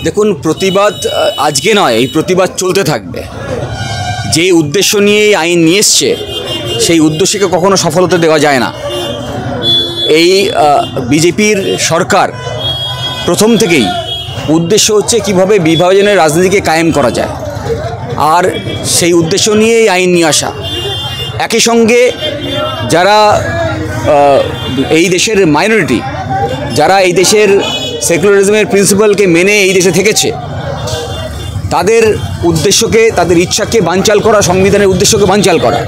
দেখুন, প্রতিবাদ আজকে নয়, এই প্রতিবাদ চলতে থাকবে। যে উদ্দেশ্য নিয়ে এই আইন নিয়ে এসছে সেই উদ্দেশ্যকে কখনো সফল হতে দেওয়া যায় না। এই বিজেপির সরকার প্রথম থেকেই উদ্দেশ্য হচ্ছে কিভাবে বিভাজনের রাজনীতিকে কায়েম করা যায়, আর সেই উদ্দেশ্য নিয়ে এই আইন নিয়ে আসা। একই সঙ্গে যারা এই দেশের মাইনরিটি, যারা এই দেশের সেকুলারিজমের প্রিন্সিপালকে মেনে এই দেশে থেকেছে, তাদের উদ্দেশ্যকে, তাদের ইচ্ছাকে বানচাল করা, সংবিধানের উদ্দেশ্যকে বানচাল করা।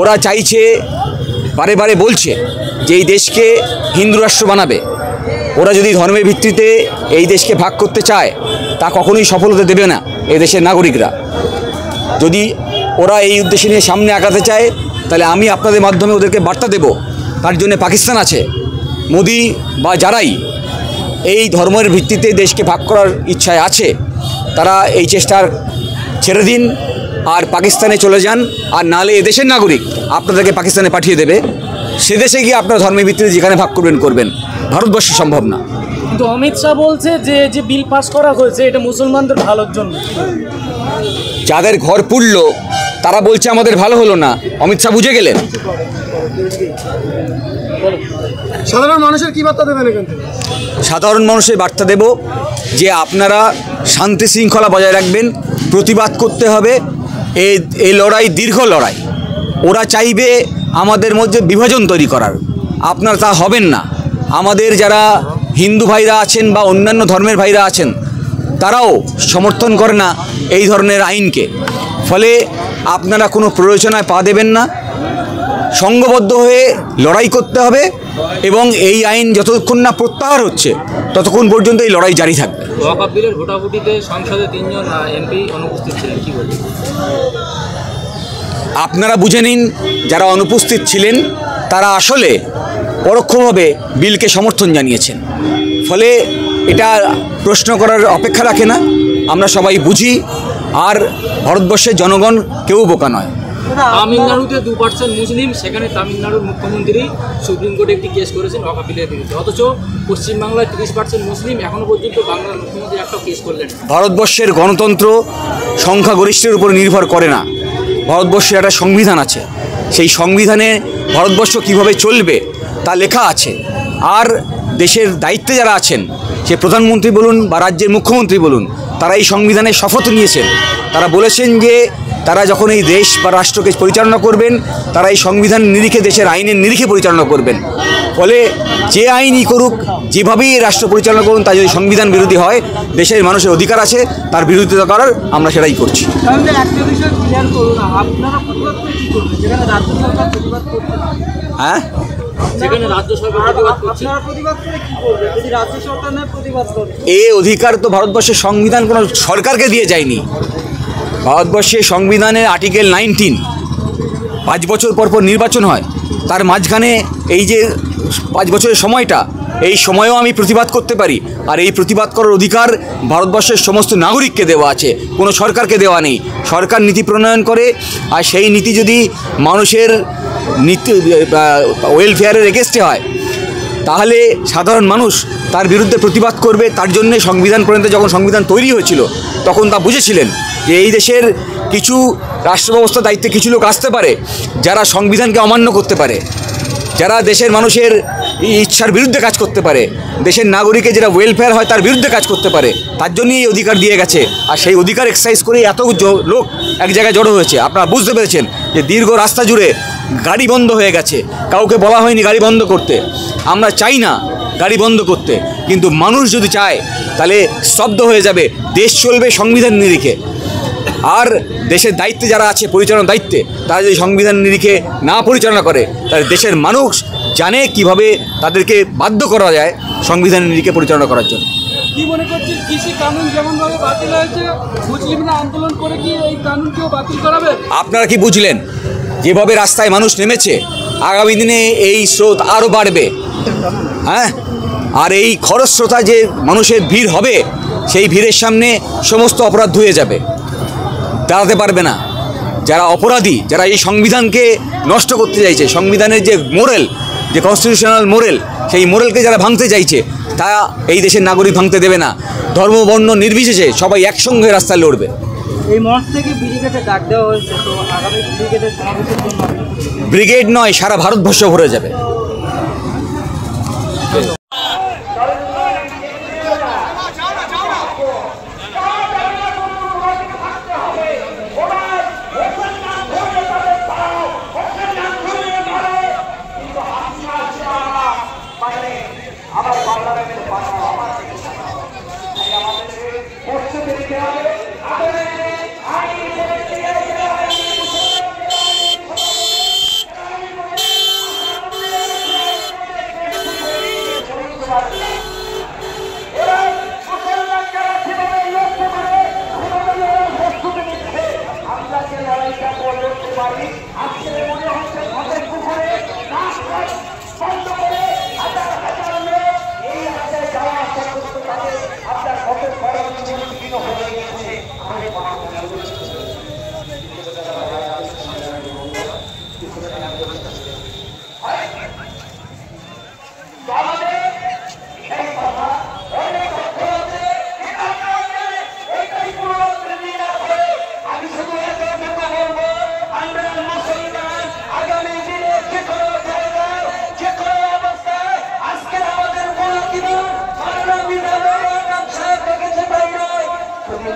ওরা চাইছে, বারে বারে বলছে যে এই দেশকে হিন্দু রাষ্ট্র বানাবে। ওরা যদি ধর্মের ভিত্তিতে এই দেশকে ভাগ করতে চায় তা কখনোই সফল হতে দেবে না এই দেশের নাগরিকরা। যদি ওরা এই উদ্দেশ্য নিয়ে সামনে আগাতে চায় তাহলে আমি আপনাদের মাধ্যমে ওদেরকে বার্তা দেব, তার জন্য পাকিস্তান আছে। মোদি বা যারাই এই ধর্মের ভিত্তিতে দেশকে ভাগ করার ইচ্ছায় আছে, তারা এই চেষ্টার ছেড়ে দিন আর পাকিস্তানে চলে যান। আর নালে এদেশের নাগরিক আপনাদেরকে পাকিস্তানে পাঠিয়ে দেবে। সে দেশে গিয়ে আপনারা ধর্মের ভিত্তিতে যেখানে ভাগ করবেন। ভারতবর্ষে সম্ভব না। কিন্তু অমিত শাহ বলছে যে বিল পাস করা হয়েছে এটা মুসলমানদের ভালোর জন্য। যাদের ঘর পুড়ল তারা বলছে আমাদের ভালো হলো না। অমিত শাহ বুঝে গেলেন। সাধারণ মানুষের কি বার্তা দেবেন এখান থেকে? সাধারণ মানুষের বার্তা দেব যে আপনারা শান্তি শৃঙ্খলা বজায় রাখবেন, প্রতিবাদ করতে হবে। এই লড়াই দীর্ঘ লড়াই। ওরা চাইবে আমাদের মধ্যে বিভাজন তৈরি করার, আপনারা তা হবেন না। আমাদের যারা হিন্দু ভাইরা আছেন বা অন্যান্য ধর্মের ভাইরা আছেন তারাও সমর্থন করে না এই ধরনের আইনকে। ফলে আপনারা কোনো প্ররোচনায় পা দেবেন না। সংঘবদ্ধ হয়ে লড়াই করতে হবে এবং এই আইন যতক্ষণ না প্রত্যাহার হচ্ছে ততক্ষণ পর্যন্ত এই লড়াই জারি থাকবে। ওয়াকফ বিলের ভোটাভুটিতে সংসদে 3 জন এমপি অনুপস্থিত ছিলেন, কি বলবেন? আপনারা বুঝে নিন, যারা অনুপস্থিত ছিলেন তারা আসলে পরোক্ষভাবে বিলকে সমর্থন জানিয়েছেন। ফলে এটা প্রশ্ন করার অপেক্ষা রাখে না। আমরা সবাই বুঝি, আর ভারতবর্ষের জনগণ কেউ বোকা নয়। তামিলনাড়ুতে 2% মুসলিম, সেখানে তামিলনাড়ুর মুখ্যমন্ত্রী সুপ্রিম কোর্টে একটি কেস করেছেন ওয়াকফ বিলের বিরুদ্ধে। অথচ পশ্চিমবাংলায় 30% মুসলিম, এখনও পর্যন্ত বাংলার মুখ্যমন্ত্রী একটা কেস করলেন। ভারতবর্ষের গণতন্ত্র সংখ্যাগরিষ্ঠের উপর নির্ভর করে না। ভারতবর্ষের একটা সংবিধান আছে, সেই সংবিধানে ভারতবর্ষ কিভাবে চলবে তা লেখা আছে। আর দেশের দায়িত্বে যারা আছেন, সে প্রধানমন্ত্রী বলুন বা রাজ্যের মুখ্যমন্ত্রী বলুন, তারা এই সংবিধানের শপথ নিয়েছেন। তারা বলেছেন যে তারা যখন এই দেশ বা রাষ্ট্রকে পরিচালনা করবেন, তারা এই সংবিধান নিরিখে, দেশের আইনের নিরিখে পরিচালনা করবেন। ফলে যে আইনই করুক, যেভাবেই রাষ্ট্র পরিচালনা করুন, তা যদি সংবিধান বিরোধী হয়, দেশের মানুষের অধিকার আছে তার বিরোধিতা করার, আমরা সেটাই করছি। হ্যাঁ, এই অধিকার তো ভারতবর্ষের সংবিধান কোনো সরকারকে দিয়ে যায়নি। ভারতবর্ষের সংবিধানের আর্টিকেল 19, 5 বছর পর পর নির্বাচন হয়। তার মাঝখানে এই যে 5 বছরের সময়টা, এই সময়েও আমি প্রতিবাদ করতে পারি। আর এই প্রতিবাদ করার অধিকার ভারতবর্ষের সমস্ত নাগরিককে দেওয়া আছে, কোনো সরকারকে দেওয়া নেই। সরকার নীতি প্রণয়ন করে, আর সেই নীতি যদি মানুষের নীতি ওয়েলফেয়ারের এগেনস্টে হয় তাহলে সাধারণ মানুষ তার বিরুদ্ধে প্রতিবাদ করবে। তার জন্যে সংবিধান প্রণয়ন, যখন সংবিধান তৈরি হয়েছিল তখন তা বুঝেছিলেন যে এই দেশের কিছু রাষ্ট্র ব্যবস্থার দায়িত্বে কিছু লোক আসতে পারে যারা সংবিধানকে অমান্য করতে পারে, যারা দেশের মানুষের ইচ্ছার বিরুদ্ধে কাজ করতে পারে, দেশের নাগরিকের যেটা ওয়েলফেয়ার হয় তার বিরুদ্ধে কাজ করতে পারে। তার জন্যই এই অধিকার দিয়ে গেছে। আর সেই অধিকার এক্সারসাইজ করে এত লোক এক জায়গায় জড়ো হয়েছে। আপনারা বুঝতে পেরেছেন যে দীর্ঘ রাস্তা জুড়ে গাড়ি বন্ধ হয়ে গেছে, কাউকে বলা হয়নি গাড়ি বন্ধ করতে। আমরা চাই না গাড়ি বন্ধ করতে, কিন্তু মানুষ যদি চায় তাহলে স্তব্ধ হয়ে যাবে। দেশ চলবে সংবিধান নিরিখে। আর দেশের দায়িত্বে যারা আছে, পরিচালনার দায়িত্বে, তারা যদি সংবিধান নিরিখে না পরিচালনা করে তাহলে দেশের মানুষ জানে কিভাবে তাদেরকে বাধ্য করা যায় সংবিধান নিরিখে পরিচালনা করার জন্য। কি মনে করছেন, কৃষি কানুন যেমনভাবে বাতিল হয়েছে, মুসলিমরা আন্দোলন করে কি এই কানুনকেও বাতিল করাবে? আপনারা কি বুঝলেন? যেভাবে রাস্তায় মানুষ নেমেছে, আগামী দিনে এই স্রোত আরও বাড়বে। হ্যাঁ, আর এই খরস্রোতা যে মানুষের ভিড় হবে, সেই ভিড়ের সামনে সমস্ত অপরাধ ধুয়ে যাবে, দাঁড়াতে পারবে না। যারা অপরাধী, যারা এই সংবিধানকে নষ্ট করতে চাইছে, সংবিধানের যে মোরেল, যে কনস্টিটিউশনাল মোরেল, সেই মোরেলকে যারা ভাঙতে চাইছে, তা এই দেশের নাগরিক ভাঙতে দেবে না। ধর্ম বর্ণ নির্বিশেষে সবাই একসঙ্গে রাস্তায় লড়বে। এই মঞ্চ থেকে ব্রিগেডে ডাক দেওয়া হয়েছে, তো আগামী ব্রিগেডের সমাবেশের জন্য ব্রিগেড নয়, সারা ভারতবর্ষ ভরে যাবে।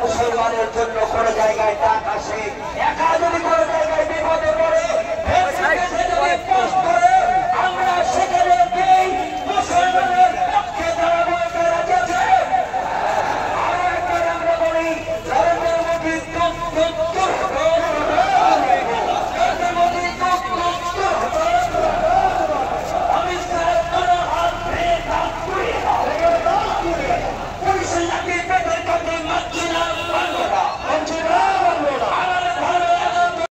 মুসলমানের জন্য কোনো জায়গায় ডাক আসে, একা যদি কোনো